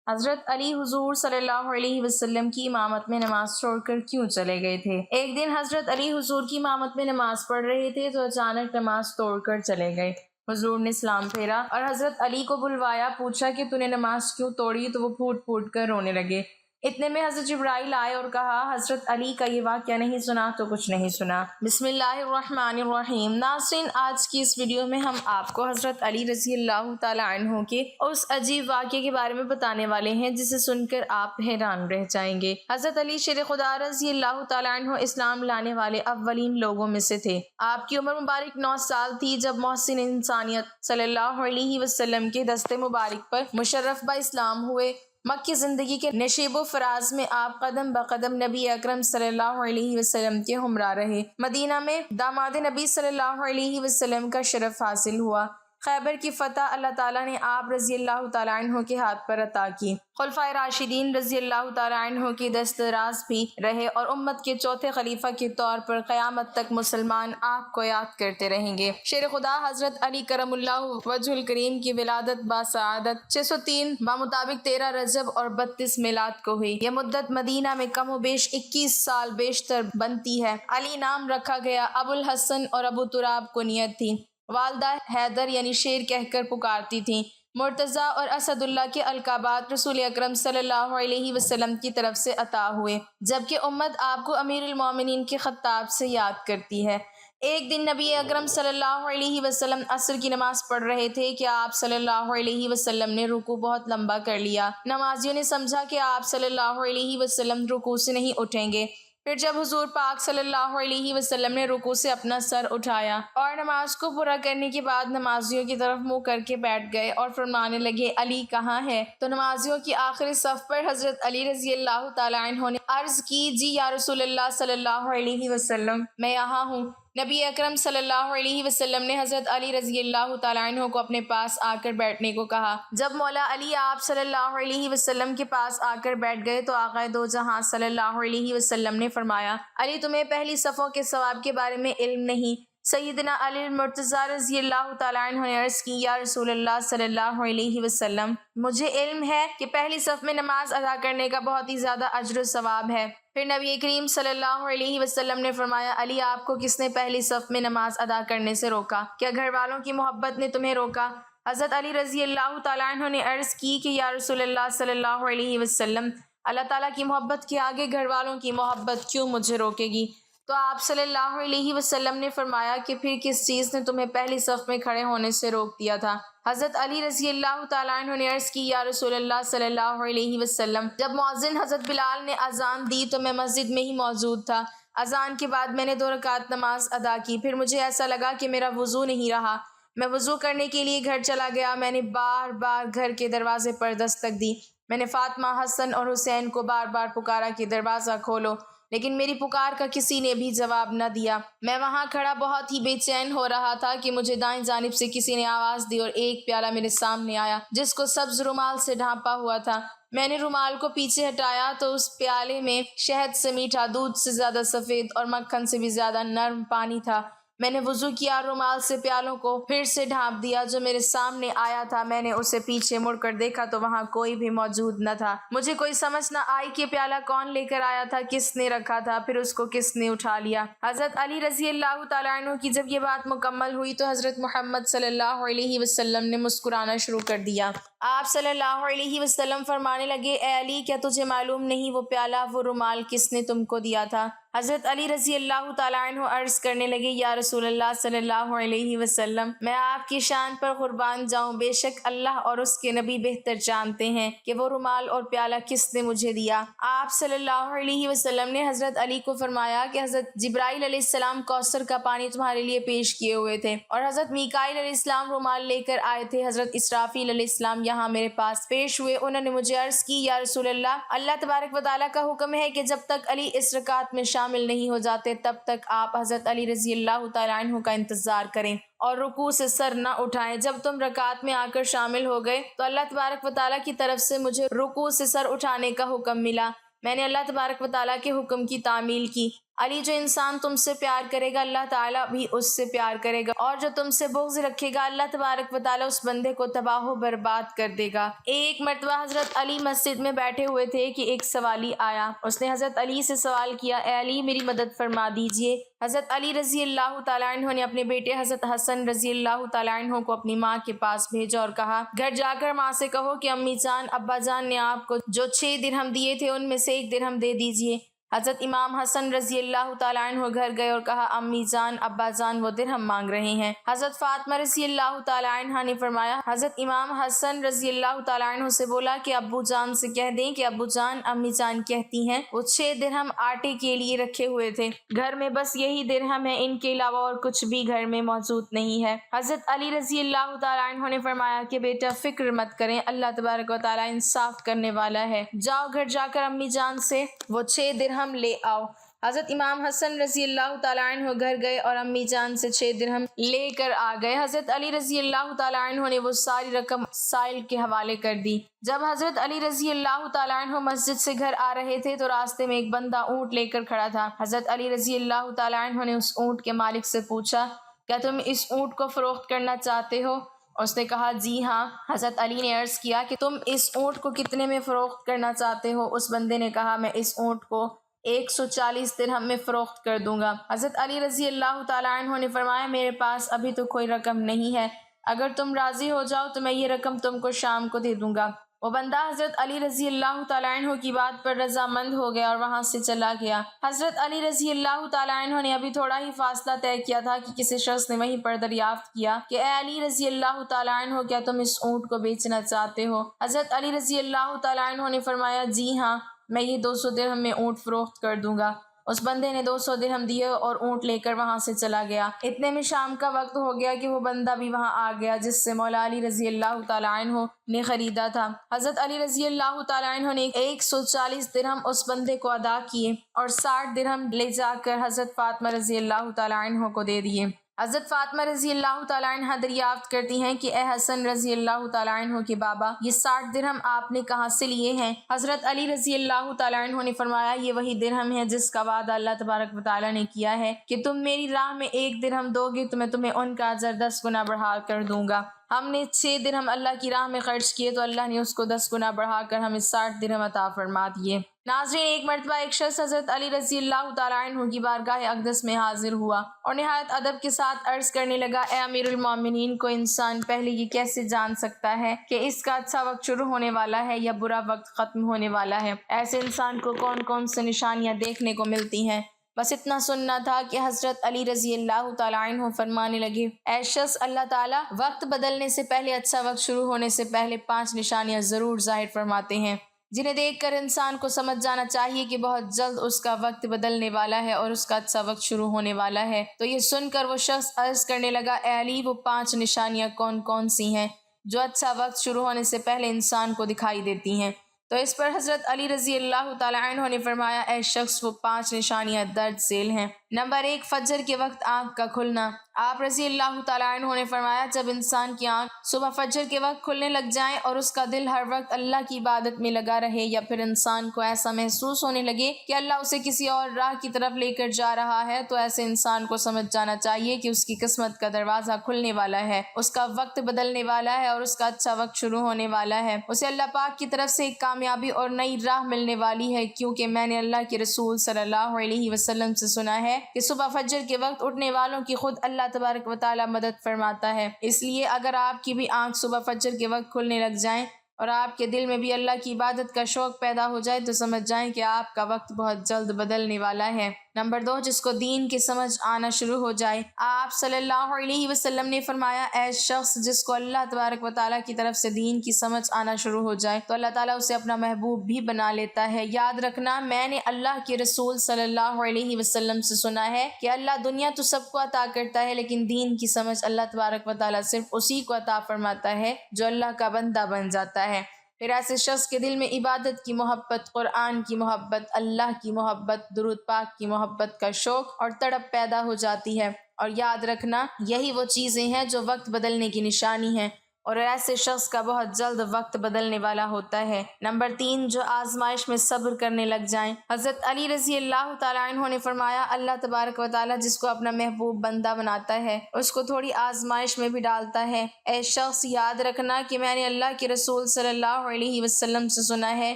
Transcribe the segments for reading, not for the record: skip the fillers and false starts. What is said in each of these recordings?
حضرت علی حضور صلی اللہ علیہ وسلم کی امامت میں نماز چھوڑ کر کیوں چلے گئے تھے؟ ایک دن حضرت علی حضور کی امامت میں نماز پڑھ رہے تھے تو اچانک نماز توڑ کر چلے گئے۔ حضور نے سلام پھیرا اور حضرت علی کو بلوایا، پوچھا کہ تو نے نماز کیوں توڑی؟ تو وہ پھوٹ پھوٹ کر رونے لگے۔ اتنے میں حضرت جبرائیل آئے اور کہا، حضرت علی کا یہ واقعہ نہیں سنا تو کچھ نہیں سنا۔ بسم اللہ الرحمن الرحیم۔ ناظرین، آج کی اس ویڈیو میں ہم آپ کو حضرت علی رضی اللہ تعالی عنہ کے اس عجیب واقعے کے بارے میں بتانے والے ہیں جسے سن کر آپ حیران رہ جائیں گے۔ حضرت علی شیر خدا رضی اللہ تعالی عنہ اسلام لانے والے اولین لوگوں میں سے تھے۔ آپ کی عمر مبارک 9 سال تھی جب محسن انسانیت صلی اللہ علیہ وسلم کے دست مبارک پر مشرف با اسلام ہوئے۔ مکی زندگی کے نشیب و فراز میں آپ قدم بقدم نبی اکرم صلی اللہ علیہ وسلم کے ہمراہ رہے۔ مدینہ میں داماد نبی صلی اللہ علیہ وسلم کا شرف حاصل ہوا۔ خیبر کی فتح اللہ تعالیٰ نے آپ رضی اللہ تعالیٰ عنہ کے ہاتھ پر عطا کی۔ خلفائے راشدین رضی اللہ تعالیٰ عنہ کی دست دراز بھی رہے اور امت کے چوتھے خلیفہ کے طور پر قیامت تک مسلمان آپ کو یاد کرتے رہیں گے۔ شیر خدا حضرت علی کرم اللہ وجہ الکریم کی ولادت باسعادت 603 بمطابق 13 رجب اور 32 میلاد کو ہوئی۔ یہ مدت مدینہ میں کم و بیش 21 سال بیشتر بنتی ہے۔ علی نام رکھا گیا ابو الحسن اور ابو تراب کنیت تھی۔ والدہ حیدر یعنی شیر کہہ کر پکارتی تھیں۔ مرتضیٰ اور اسد اللہ کے القابات رسول اکرم صلی اللہ علیہ وسلم کی طرف سے عطا ہوئے، جبکہ امت آپ کو امیر المومنین کے خطاب سے یاد کرتی ہے۔ ایک دن نبی اکرم صلی اللہ علیہ وسلم عصر کی نماز پڑھ رہے تھے کہ آپ صلی اللہ علیہ وسلم نے رکوع بہت لمبا کر لیا۔ نمازیوں نے سمجھا کہ آپ صلی اللہ علیہ وسلم رکوع سے نہیں اٹھیں گے۔ پھر جب حضور پاک صلی اللہ علیہ وسلم نے رکوع سے اپنا سر اٹھایا اور نماز کو پورا کرنے کے بعد نمازیوں کی طرف منہ کر کے بیٹھ گئے اور فرمانے لگے، علی کہاں ہے؟ تو نمازیوں کی آخری صف پر حضرت علی رضی اللہ تعالی عنہ نے عرض کی، جی یا رسول اللہ صلی اللہ علیہ وسلم، میں یہاں ہوں۔ نبی اکرم صلی اللہ علیہ وسلم نے حضرت علی رضی اللہ تعالی عنہ کو اپنے پاس آ کر بیٹھنے کو کہا۔ جب مولا علی آپ صلی اللہ علیہ وسلم کے پاس آ کر بیٹھ گئے تو آقا دو جہاں صلی اللہ علیہ وسلم نے فرمایا، علی تمہیں پہلی صفوں کے ثواب کے بارے میں علم نہیں؟ سیدنا علی المرتضیٰ رضی اللہ تعالی عنہ نے عرض کی، یا رسول اللہ صلی اللہ علیہ وسلم، مجھے علم ہے کہ پہلی صف میں نماز ادا کرنے کا بہت ہی زیادہ اجر و ثواب ہے۔ پھر نبی کریم صلی اللہ علیہ وسلم نے فرمایا، علی آپ کو کس نے پہلی صف میں نماز ادا کرنے سے روکا؟ کیا گھر والوں کی محبت نے تمہیں روکا؟ حضرت علی رضی اللہ تعالیٰ عنہ نے عرض کی کہ یا رسول اللہ صلی اللہ علیہ وسلم، اللہ تعالیٰ کی محبت کے آگے گھر والوں کی محبت کیوں مجھے روکے گی؟ تو آپ صلی اللہ علیہ وسلم نے فرمایا کہ پھر کس چیز نے تمہیں پہلی صف میں کھڑے ہونے سے روک دیا تھا؟ حضرت علی رضی اللہ تعالیٰ عنہ نے عرض کی، یا رسول اللہ صلی اللہ علیہ وسلم، جب مؤذن حضرت بلال نے اذان دی تو میں مسجد میں ہی موجود تھا۔ اذان کے بعد میں نے 2 رکعت نماز ادا کی، پھر مجھے ایسا لگا کہ میرا وضو نہیں رہا۔ میں وضو کرنے کے لیے گھر چلا گیا۔ میں نے بار بار گھر کے دروازے پر دستک دی۔ میں نے فاطمہ، حسن اور حسین کو بار بار پکارا کہ دروازہ کھولو، لیکن میری پکار کا کسی نے بھی جواب نہ دیا۔ میں وہاں کھڑا بہت ہی بے چین ہو رہا تھا کہ مجھے دائیں جانب سے کسی نے آواز دی اور ایک پیالہ میرے سامنے آیا جس کو سبز رومال سے ڈھانپا ہوا تھا۔ میں نے رومال کو پیچھے ہٹایا تو اس پیالے میں شہد سے میٹھا، دودھ سے زیادہ سفید اور مکھن سے بھی زیادہ نرم پانی تھا۔ میں نے وضو کیا، رومال سے پیالوں کو پھر سے ڈھانپ دیا جو میرے سامنے آیا تھا۔ میں نے اسے پیچھے مڑ کر دیکھا تو وہاں کوئی بھی موجود نہ تھا۔ مجھے کوئی سمجھ نہ آئی کہ پیالہ کون لے کر آیا تھا، کس نے رکھا تھا، پھر اس کو کس نے اٹھا لیا۔ حضرت علی رضی اللہ تعالیٰ عنہ کی جب یہ بات مکمل ہوئی تو حضرت محمد صلی اللہ علیہ وسلم نے مسکرانا شروع کر دیا۔ آپ صلی اللہ علیہ وسلم فرمانے لگے، اے علی، کیا تجھے معلوم نہیں وہ پیالہ، وہ رومال کس نے تم کو دیا تھا؟ حضرت علی رضی اللہ تعالیٰ عنہ عرض کرنے لگے، یا رسول اللہ صلی اللہ علیہ وسلم، میں آپ کی شان پر قربان جاؤں، بے شک اللہ اور اس کے نبی بہتر جانتے ہیں کہ وہ رومال اور پیالہ کس نے مجھے دیا۔ آپ صلی اللہ علیہ وسلم نے حضرت علی کو فرمایا کہ حضرت جبرائیل علیہ السلام کوثر کا پانی تمہارے لیے پیش کیے ہوئے تھے اور حضرت میکائیل علیہ السلام رومال لے کر آئے تھے۔ حضرت اسرافیل علیہ السلام یہاں میرے پاس پیش ہوئے۔ انہوں نے مجھے عرض کی، یا رسول اللہ، اللہ تبارک و تعالیٰ کا حکم ہے کہ جب تک علی اس رکعت میں شامل نہیں ہو جاتے تب تک آپ حضرت علی رضی اللہ تعالیٰ عنہ کا انتظار کریں اور رکوع سے سر نہ اٹھائیں۔ جب تم رکعت میں آ کر شامل ہو گئے تو اللہ تبارک و تعالیٰ کی طرف سے مجھے رکوع سے سر اٹھانے کا حکم ملا۔ میں نے اللہ تبارک و تعالیٰ کے حکم کی تعمیل کی۔ علی جو انسان تم سے پیار کرے گا اللہ تعالیٰ بھی اس سے پیار کرے گا، اور جو تم سے بغض رکھے گا اللہ تبارک و تعالیٰ اس بندے کو تباہ و برباد کر دے گا۔ ایک مرتبہ حضرت علی مسجد میں بیٹھے ہوئے تھے کہ ایک سوالی آیا۔ اس نے حضرت علی سے سوال کیا، اے علی میری مدد فرما دیجئے۔ حضرت علی رضی اللہ تعالیٰ عنہ نے اپنے بیٹے حضرت حسن رضی اللہ تعالیٰ عنہ کو اپنی ماں کے پاس بھیجا اور کہا، گھر جا کر ماں سے کہو کہ امی جان ابا جان نے آپ کو جو 6 درہم دیے تھے ان میں سے 1 درہم دے دیجئے۔ حضرت امام حسن رضی اللہ تعالیٰ عنہ گھر گئے اور کہا، امی جان ابا جان وہ درہم مانگ رہے ہیں۔ حضرت فاطمہ رضی اللہ تعالیٰ عنہ نے فرمایا، حضرت امام حسن رضی اللہ تعالیٰ عنہ سے بولا کہ ابو جان سے کہہ دیں کہ ابو جان امی جان کہتی ہیں وہ 6 درہم آٹے کے لیے رکھے ہوئے تھے، گھر میں بس یہی درہم ہے، ان کے علاوہ اور کچھ بھی گھر میں موجود نہیں ہے۔ حضرت علی رضی اللہ تعالیٰ عنہ نے فرمایا کہ بیٹا فکر مت کریں، اللہ تبارک و تعالیٰ انصاف کرنے والا ہے، جاؤ گھر جا کر امی جان سے وہ 6 درہم لے آؤ۔ حضرت امام حسن رضی اللہ تعالیٰ عنہ گھر گئے اور امی جان سے 6 درہم لے کر آ گئے۔ حضرت علی رضی اللہ تعالیٰ عنہ نے وہ ساری رقم سائل کے حوالے کر دی۔ جب حضرت علی رضی اللہ تعالیٰ عنہ مسجد سے گھر آ رہے تھے تو راستے میں ایک بندہ اونٹ لے کر کھڑا تھا۔ حضرت علی رضی اللہ تعالیٰ عنہ نے اس اونٹ کے مالک سے پوچھا، کیا تم اس اونٹ کو فروخت کرنا چاہتے ہو؟ اس نے کہا جی ہاں۔ حضرت علی نے عرض کیا کہ تم اس اونٹ کو کتنے میں فروخت کرنا چاہتے ہو؟ اس بندے نے کہا میں اس اونٹ کو 140 درہم میں فروخت کر دوں گا۔ حضرت علی رضی اللہ تعالیٰ عنہ نے فرمایا میرے پاس ابھی تو کوئی رقم نہیں ہے، اگر تم راضی ہو جاؤ تو میں یہ رقم تم کو شام کو دے دوں گا۔ وہ بندہ حضرت علی رضی اللہ تعالیٰ عنہ کی بات پر رضامند ہو گیا اور وہاں سے چلا گیا۔ حضرت علی رضی اللہ تعالیٰ عنہ نے ابھی تھوڑا ہی فاصلہ طے کیا تھا کہ کسی شخص نے وہیں پر دریافت کیا کہ اے علی رضی اللہ تعالیٰ عنہ کیا تم اس اونٹ کو بیچنا چاہتے ہو؟ حضرت علی رضی اللہ تعالیٰ عنہ نے فرمایا جی ہاں، میں یہ 200 درہم میں اونٹ فروخت کر دوں گا۔ اس بندے نے 200 درہم دیے اور اونٹ لے کر وہاں سے چلا گیا۔ اتنے میں شام کا وقت ہو گیا کہ وہ بندہ بھی وہاں آ گیا جس سے مولا علی رضی اللہ تعالیٰ عنہ نے خریدا تھا۔ حضرت علی رضی اللہ تعالیٰ عنہ نے 140 درہم اس بندے کو ادا کیے اور 60 درہم لے جا کر حضرت فاطمہ رضی اللہ تعالیٰ عنہ کو دے دیے۔ حضرت فاطمہ رضی اللہ تعالیٰ عنہ دریافت کرتی ہیں کہ اے حسن رضی اللہ تعالیٰ عنہ کے بابا، یہ 60 درہم آپ نے کہاں سے لیے ہیں؟ حضرت علی رضی اللہ تعالیٰ عنہ نے فرمایا یہ وہی درہم ہے جس کا وعدہ اللہ تبارک و تعالیٰ نے کیا ہے کہ تم میری راہ میں 1 درہم دو گے تو میں تمہیں ان کا اجر 10 گنا بڑھا کر دوں گا۔ ہم نے 6 درہم اللہ کی راہ میں خرچ کیے تو اللہ نے اس کو 10 گنا بڑھا کر ہمیں 60 درہم عطا فرما دیے۔ ناظرین، ایک مرتبہ ایک شخص حضرت علی رضی اللہ تعالیٰ عنہ کی بارگاہ اقدس میں حاضر ہوا اور نہایت ادب کے ساتھ عرض کرنے لگا، اے امیر المومنین، کو انسان پہلے یہ کیسے جان سکتا ہے کہ اس کا اچھا وقت شروع ہونے والا ہے یا برا وقت ختم ہونے والا ہے؟ ایسے انسان کو کون کون سے نشانیاں دیکھنے کو ملتی ہیں؟ بس اتنا سننا تھا کہ حضرت علی رضی اللہ تعالیٰ عنہ فرمانے لگے، اے شخص، اللہ تعالیٰ وقت بدلنے سے پہلے، اچھا وقت شروع ہونے سے پہلے 5 نشانیاں ضرور ظاہر فرماتے ہیں جنہیں دیکھ کر انسان کو سمجھ جانا چاہیے کہ بہت جلد اس کا وقت بدلنے والا ہے اور اس کا اچھا وقت شروع ہونے والا ہے۔ تو یہ سن کر وہ شخص عرض کرنے لگا، اے علی، وہ 5 نشانیاں کون کون سی ہیں جو اچھا وقت شروع ہونے سے پہلے انسان کو دکھائی دیتی ہیں؟ تو اس پر حضرت علی رضی اللہ تعالیٰ عنہ نے فرمایا، اے شخص، وہ 5 نشانیاں درج ذیل ہیں۔ نمبر 1، فجر کے وقت آنکھ کا کھلنا۔ آپ رضی اللہ تعالیٰ عنہ نے فرمایا، جب انسان کی آنکھ صبح فجر کے وقت کھلنے لگ جائیں اور اس کا دل ہر وقت اللہ کی عبادت میں لگا رہے، یا پھر انسان کو ایسا محسوس ہونے لگے کہ اللہ اسے کسی اور راہ کی طرف لے کر جا رہا ہے، تو ایسے انسان کو سمجھ جانا چاہیے کہ اس کی قسمت کا دروازہ کھلنے والا ہے، اس کا وقت بدلنے والا ہے اور اس کا اچھا وقت شروع ہونے والا ہے۔ اسے اللہ پاک کی طرف سے ایک کامیابی اور نئی راہ ملنے والی ہے، کیونکہ میں نے اللہ کے رسول صلی اللہ علیہ وسلم سے سنا ہے کہ صبح فجر کے وقت اٹھنے والوں کی خود اللہ تبارک و تعالیٰ مدد فرماتا ہے۔ اس لیے اگر آپ کی بھی آنکھ صبح فجر کے وقت کھلنے لگ جائیں اور آپ کے دل میں بھی اللہ کی عبادت کا شوق پیدا ہو جائے تو سمجھ جائیں کہ آپ کا وقت بہت جلد بدلنے والا ہے۔ نمبر 2، جس کو دین کی سمجھ آنا شروع ہو جائے۔ آپ صلی اللہ علیہ وسلم نے فرمایا، اے شخص جس کو اللہ تبارک و تعالیٰ کی طرف سے دین کی سمجھ آنا شروع ہو جائے تو اللہ تعالیٰ اسے اپنا محبوب بھی بنا لیتا ہے۔ یاد رکھنا، میں نے اللہ کے رسول صلی اللہ علیہ وسلم سے سنا ہے کہ اللہ دنیا تو سب کو عطا کرتا ہے، لیکن دین کی سمجھ اللہ تبارک و تعالیٰ صرف اسی کو عطا فرماتا ہے جو اللہ کا بندہ بن جاتا ہے۔ پھر ایسے شخص کے دل میں عبادت کی محبت، قرآن کی محبت، اللہ کی محبت، درود پاک کی محبت کا شوق اور تڑپ پیدا ہو جاتی ہے۔ اور یاد رکھنا، یہی وہ چیزیں ہیں جو وقت بدلنے کی نشانی ہیں۔ اور ایسے شخص کا بہت جلد وقت بدلنے والا ہوتا ہے۔ نمبر 3، جو آزمائش میں صبر کرنے لگ جائیں۔ حضرت علی رضی اللہ تعالیٰ عنہ نے فرمایا، اللہ تبارک و تعالیٰ جس کو اپنا محبوب بندہ بناتا ہے اس کو تھوڑی آزمائش میں بھی ڈالتا ہے۔ اے شخص، یاد رکھنا کہ میں نے اللہ کے رسول صلی اللہ علیہ وسلم سے سنا ہے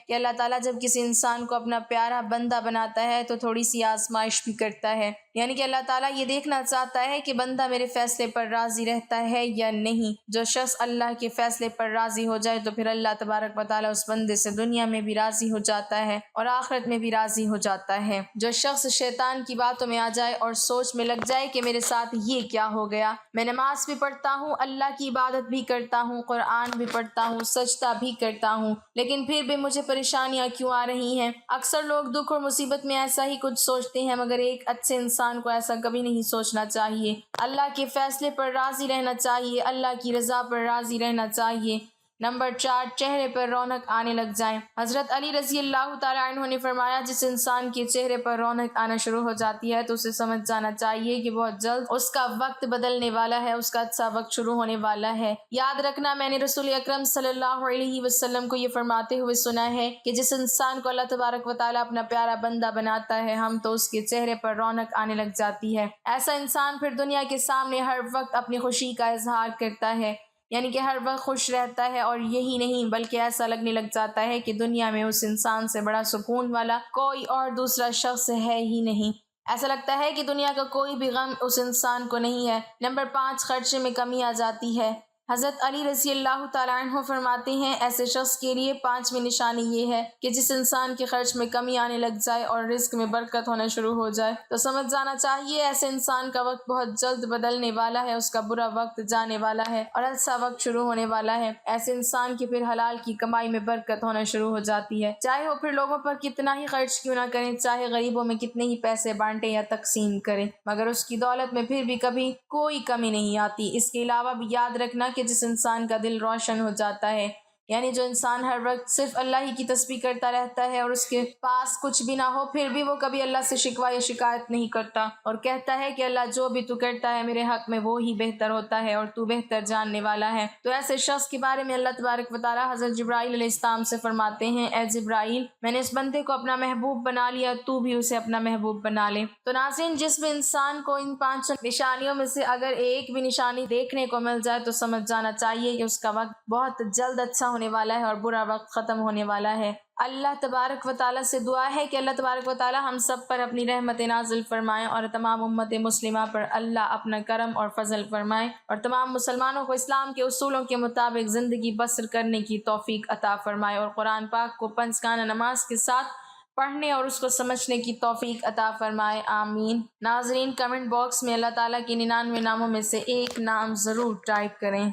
کہ اللہ تعالیٰ جب کسی انسان کو اپنا پیارا بندہ بناتا ہے تو تھوڑی سی آزمائش بھی کرتا ہے، یعنی کہ اللہ تعالیٰ یہ دیکھنا چاہتا ہے کہ بندہ میرے فیصلے پر راضی رہتا ہے یا نہیں۔ جو شخص اللہ کے فیصلے پر راضی ہو جائے تو پھر اللہ تبارک و تعالیٰ اس بندے سے دنیا میں بھی راضی ہو جاتا ہے اور آخرت میں بھی راضی ہو جاتا ہے۔ جو شخص شیطان کی باتوں میں آ جائے اور سوچ میں لگ جائے کہ میرے ساتھ یہ کیا ہو گیا، میں نماز بھی پڑھتا ہوں، اللہ کی عبادت بھی کرتا ہوں، قرآن بھی پڑھتا ہوں، سجدہ بھی کرتا ہوں، لیکن پھر بھی مجھے پریشانیاں کیوں آ رہی ہیں؟ اکثر لوگ دکھ اور مصیبت میں ایسا ہی کچھ سوچتے ہیں، مگر ایک اچھے انسان کو ایسا کبھی نہیں سوچنا چاہیے۔ اللہ کے فیصلے پر راضی رہنا چاہیے، اللہ کی رضا پر راضی رہنا چاہیے۔ نمبر 4، چہرے پر رونق آنے لگ جائیں۔ حضرت علی رضی اللہ تعالیٰ عنہ نے فرمایا، جس انسان کے چہرے پر رونق آنا شروع ہو جاتی ہے تو اسے سمجھ جانا چاہیے کہ بہت جلد اس کا وقت بدلنے والا ہے، اس کا اچھا وقت شروع ہونے والا ہے۔ یاد رکھنا، میں نے رسول اکرم صلی اللہ علیہ وسلم کو یہ فرماتے ہوئے سنا ہے کہ جس انسان کو اللہ تبارک و تعالیٰ اپنا پیارا بندہ بناتا ہے ہم تو اس کے چہرے پر رونق آنے لگ جاتی ہے۔ ایسا انسان پھر دنیا کے سامنے ہر وقت اپنی خوشی کا اظہار کرتا ہے، یعنی کہ ہر وقت خوش رہتا ہے، اور یہی نہیں بلکہ ایسا لگنے لگ جاتا ہے کہ دنیا میں اس انسان سے بڑا سکون والا کوئی اور دوسرا شخص ہے ہی نہیں۔ ایسا لگتا ہے کہ دنیا کا کوئی بھی غم اس انسان کو نہیں ہے۔ نمبر 5، خرچے میں کمی آ جاتی ہے۔ حضرت علی رضی اللہ تعالیٰ عنہ فرماتے ہیں، ایسے شخص کے لیے 5ویں نشانی یہ ہے کہ جس انسان کے خرچ میں کمی آنے لگ جائے اور رزق میں برکت ہونا شروع ہو جائے تو سمجھ جانا چاہیے ایسے انسان کا وقت بہت جلد بدلنے والا ہے، اس کا برا وقت جانے والا ہے اور اچھا وقت شروع ہونے والا ہے۔ ایسے انسان کی پھر حلال کی کمائی میں برکت ہونا شروع ہو جاتی ہے، چاہے وہ پھر لوگوں پر کتنا ہی خرچ کیوں نہ کریں، چاہے غریبوں میں کتنے ہی پیسے بانٹیں یا تقسیم کریں، مگر اس کی دولت میں پھر بھی کبھی کوئی کمی نہیں آتی۔ اس کے علاوہ بھی یاد رکھنا کہ جس انسان کا دل روشن ہو جاتا ہے، یعنی جو انسان ہر وقت صرف اللہ ہی کی تسبیح کرتا رہتا ہے اور اس کے پاس کچھ بھی نہ ہو پھر بھی وہ کبھی اللہ سے شکوہ یا شکایت نہیں کرتا اور کہتا ہے کہ اللہ جو بھی تو کرتا ہے میرے حق میں وہ ہی بہتر ہوتا ہے اور تو بہتر جاننے والا ہے، تو ایسے شخص کے بارے میں اللہ تبارک و تعالیٰ حضرت جبرائیل علیہ السلام سے فرماتے ہیں، اے جبرائیل، میں نے اس بندے کو اپنا محبوب بنا لیا، تو بھی اسے اپنا محبوب بنا لے۔ تو ناظرین، جس بھی انسان کو ان 5 نشانیوں میں سے اگر ایک بھی نشانی دیکھنے کو مل جائے تو سمجھ جانا چاہیے کہ اس کا وقت بہت جلد اچھا ہونے والا ہے اور برا وقت ختم ہونے والا ہے۔ اللہ تبارک و تعالیٰ سے دعا ہے کہ اللہ تبارک و تعالیٰ ہم سب پر اپنی رحمت نازل فرمائیں اور تمام امت مسلمہ پر اللہ اپنا کرم اور فضل فرمائیں اور تمام مسلمانوں کو اسلام کے اصولوں کے مطابق زندگی بسر کرنے کی توفیق عطا فرمائے اور قرآن پاک کو 5 گانہ نماز کے ساتھ پڑھنے اور اس کو سمجھنے کی توفیق عطا فرمائے، آمین۔ ناظرین، کمنٹ باکس میں اللہ تعالیٰ کے 99 ناموں میں سے ایک نام ضرور ٹائپ کریں۔